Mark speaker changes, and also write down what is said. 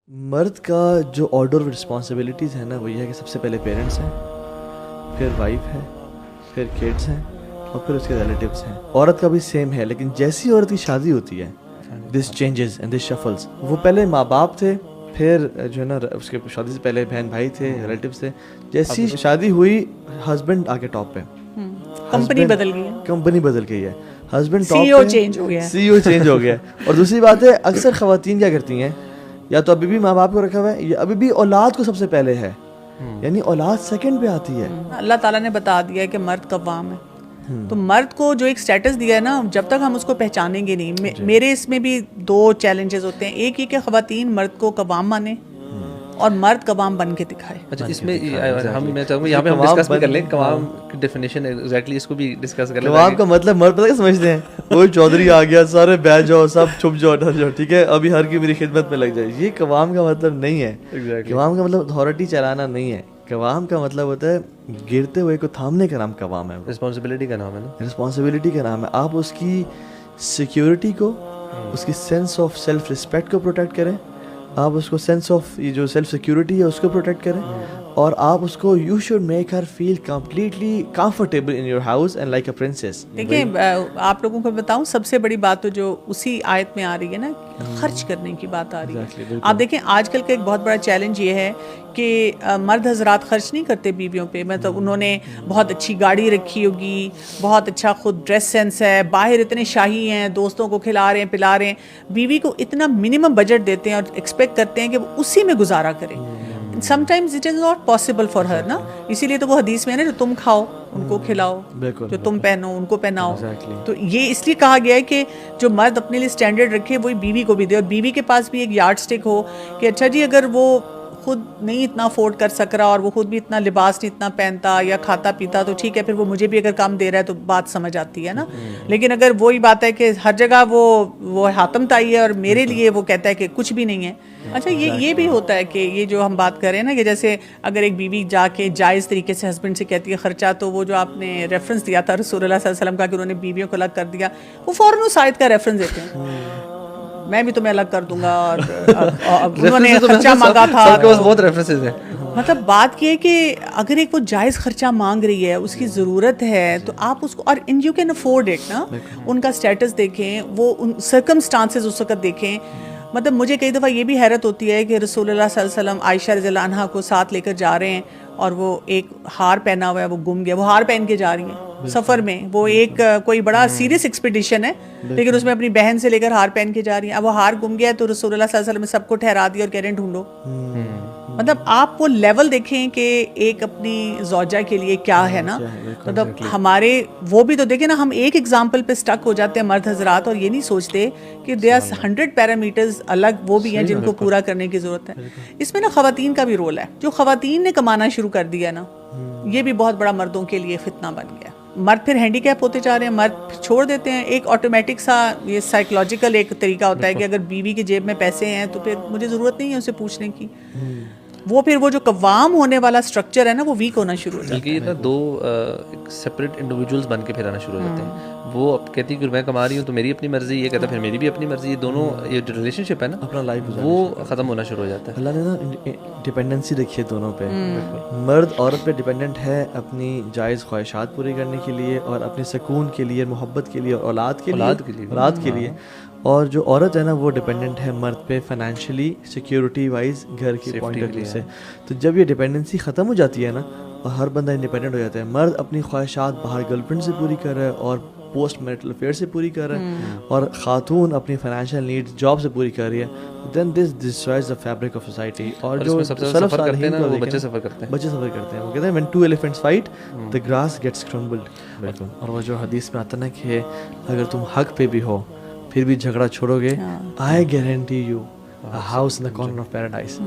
Speaker 1: مرد کا جو آرڈر آف رسپانسبلٹیز ہے نا وہ یہ ہے کہ سب سے پہلے پیرنٹس ہیں، پھر وائف ہے، پھر کڈس ہیں اور پھر اس کے ریلیٹیوس ہیں. عورت کا بھی سیم ہے، لیکن جیسی عورت کی شادی ہوتی ہے دس چینجز اینڈ دس شفلز. وہ پہلے ماں باپ تھے، پھر جو ہے نا اس کے شادی سے پہلے بہن بھائی تھے، ریلیٹیوس تھے. جیسی شادی ہوئی ہسبینڈ آگے ٹاپ پہ،
Speaker 2: کمپنی بدل گئی ہے،
Speaker 1: کمپنی بدل گئی ہے، ہسبینڈ
Speaker 2: سی ای او چینج ہو گیا ہے،
Speaker 1: سی ای او چینج ہو گیا. اور دوسری بات ہے اکثر خواتین کیا کرتی ہیں، یا تو ابھی بھی ماں باپ کو رکھا ہوا ہے یا ابھی بھی اولاد کو سب سے پہلے ہے، یعنی اولاد سیکنڈ پہ آتی ہے.
Speaker 2: اللہ تعالیٰ نے بتا دیا ہے کہ مرد قوام ہے. تو مرد کو جو ایک سٹیٹس دیا ہے نا، جب تک ہم اس کو پہچانیں گے نہیں. میرے اس میں بھی دو چیلنجز ہوتے ہیں. ایک یہ کہ خواتین مرد کو قوام مانے اور مرد قوام بن کے دکھائے.
Speaker 3: اچھا، اس میں میں چاہوں گا یہاں پہ ہم ڈسکس بھی کر لیں قوام کی ڈیفینیشن ایگزیکٹلی، اس کو بھی ڈسکس کر لیں.
Speaker 1: قوام کا مطلب مرد پتہ کیا سمجھتے ہیں، کوئی چودھری آ گیا سارے بیٹھ جاؤ، سب چھپ جاؤ، ڈر جاؤ، ٹھیک ہے ابھی ہر کی میری خدمت میں لگ جائے. یہ قوام کا مطلب نہیں ہے. قوام کا مطلب اتھارٹی چلانا نہیں ہے. قوام کا مطلب ہوتا ہے گرتے ہوئے کو تھامنے کا نام قوام ہے.
Speaker 3: رسپانسبلٹی کا نام ہے نا،
Speaker 1: رسپانسبلٹی کا نام ہے. آپ اس کی سیکیورٹی کو، اس کی سینس آف سیلف رسپیکٹ کو پروٹیکٹ کریں. آپ اس کو سینس آف یہ جو سیلف سیکیورٹی ہے اس کو پروٹیکٹ کریں. اور آپ اس کو you should make her feel completely comfortable in your house and like a princess.
Speaker 2: دیکھیں آپ لوگوں کو بتاؤں، سب سے بڑی بات تو جو اسی آیت میں آ رہی ہے نا، خرچ کرنے کی بات آ رہی ہے. آپ دیکھیں آج کل کا ایک بہت بڑا چیلنج یہ ہے کہ مرد حضرات خرچ نہیں کرتے بیویوں پہ. مطلب انہوں نے بہت اچھی گاڑی رکھی ہوگی، بہت اچھا خود ڈریس سینس ہے، باہر اتنے شاہی ہیں، دوستوں کو کھلا رہے ہیں پلا رہے ہیں. بیوی کو اتنا منیمم بجٹ دیتے ہیں اور ایکسپیکٹ کرتے ہیں کہ وہ اسی میں گزارا کرے. Some times it is not possible for her نا. اسی لیے تو وہ حدیث میں ہے نا، جو تم کھاؤ ان کو کھلاؤ، جو تم پہنو ان کو پہناؤ. تو یہ اس لیے کہا گیا ہے کہ جو مرد اپنے لیے اسٹینڈرڈ رکھے وہی بیوی کو بھی دے، اور بیوی کے پاس بھی ایک یارڈ سٹک ہو کہ اچھا جی اگر وہ خود نہیں اتنا افورڈ کر سک رہا اور وہ خود بھی اتنا لباس نہیں اتنا پہنتا یا کھاتا پیتا تو ٹھیک ہے، پھر وہ مجھے بھی اگر کام دے رہا ہے تو بات سمجھ آتی ہے نا. لیکن اگر وہی بات ہے کہ ہر جگہ وہ حاتم تائی ہے اور میرے لیے وہ کہتا ہے کہ کچھ بھی نہیں ہے. اچھا یہ بھی ہوتا ہے کہ یہ جو ہم بات کر رہے ہیں نا کہ جیسے اگر ایک بیوی جا کے جائز طریقے سے ہسبینڈ سے کہتی ہے خرچہ، تو وہ جو آپ نے ریفرنس دیا تھا رسول اللہ صلی اللہ علیہ وسلم کا کہ انہوں نے بیویوں کو الگ کر دیا، وہ فوراً اس آیت کا ریفرنس دیتے ہیں، میں بھی تمہیں الگ کر دوں گا. اور انہوں نے خرچہ مانگا تھا،
Speaker 3: بہت ریفرنسز ہیں.
Speaker 2: مطلب بات یہ ہے کہ اگر ایک وہ جائز خرچہ مانگ رہی ہے، اس کی ضرورت ہے، تو آپ اس کو، اور ان یو کین افورڈ اٹ نا. ان کا اسٹیٹس دیکھیں، وہ سرکمسٹانسز اس وقت دیکھیں. مطلب مجھے کئی دفعہ یہ بھی حیرت ہوتی ہے کہ رسول اللہ صلی اللہ علیہ وسلم عائشہ رضی اللہ عنہا کو ساتھ لے کر جا رہے ہیں اور وہ ایک ہار پہنا ہوا ہے، وہ گم گیا. وہ ہار پہن کے جا رہی ہیں سفر میں، وہ ایک کوئی بڑا سیریس ایکسپیڈیشن ہے، لیکن اس میں اپنی بہن سے لے کر ہار پہن کے جا رہی ہیں. اب وہ ہار گم گیا تو رسول اللہ صلی اللہ علیہ وسلم نے سب کو ٹھہرا دیا اور کہہ رہے ہیں ڈھونڈو. مطلب آپ وہ لیول دیکھیں کہ ایک اپنی زوجہ کے لیے کیا ہے نا. مطلب ہمارے وہ بھی تو دیکھیں نا، ہم ایک ایگزامپل پہ سٹک ہو جاتے ہیں مرد حضرات اور یہ نہیں سوچتے کہ دے آر 100 پیرامیٹرز الگ وہ بھی ہیں جن کو پورا کرنے کی ضرورت ہے. اس میں نا خواتین کا بھی رول ہے. جو خواتین نے کمانا شروع کر دیا نا، یہ بھی بہت بڑا مردوں کے لیے فتنہ بن گیا. مرد پھر ہینڈی کیپ ہوتے جا رہے ہیں، مرد چھوڑ دیتے ہیں. ایک آٹومیٹک سا یہ سائیکولوجیکل ایک طریقہ ہوتا ہے کہ اگر بیوی کی جیب میں پیسے ہیں تو پھر مجھے ضرورت نہیں ہے اسے پوچھنے کی. وہ پھر وہ جو قوام ہونے والا سٹرکچر ہے نا وہ ویک ہونا شروع ہو جاتا ہے.
Speaker 3: بلکہ یہ نا دو سپریٹ انڈیویجولز بن کے پھر آنا شروع ہو جاتے ہیں. وہ اب کہتی ہے کہ میں کما رہی ہوں تو میری اپنی مرضی، یہ کہتا ہے پھر میری بھی اپنی مرضی. یہ دونوں یہ جو ریلیشن شپ ہے نا
Speaker 1: اپنا لائف
Speaker 3: وہ ختم ہونا شروع ہو جاتا ہے.
Speaker 1: اللہ نے نا ڈپینڈنسی رکھی ہے دونوں پہ. مرد عورت پہ ڈپینڈنٹ ہے اپنی جائز خواہشات پوری کرنے کے لیے اور اپنے سکون کے لیے، محبت کے لیے، اولاد کے لیے. اور جو عورت ہے نا وہ ڈپینڈنٹ ہے مرد پہ فائنینشلی، سیکیورٹی وائز، گھر کی پوائنٹ آف ویو سے. تو جب یہ ڈپینڈنسی ختم ہو جاتی ہے نا اور ہر بندہ انڈیپینڈنٹ ہو جاتا ہے، مرد اپنی خواہشات باہر گرل فرینڈ سے پوری کر رہا ہے اور پوسٹ میرٹل افیئر سے پوری کر رہا ہے، اور خاتون اپنی فائنینشیل نیڈز جاب سے پوری کر رہی ہے، then this destroys the fabric of society. اور جو سلف کرتے ہیں وہ بچے سفر کرتے ہیں. وہ کہتے ہیں when two elephants fight the grass gets crumbled. اور وہ جو حدیث میں آتا نا کہ اگر تم حق پہ بھی ہو پھر بھی جھگڑا چھوڑو گے، I guarantee you a house in the corner of paradise.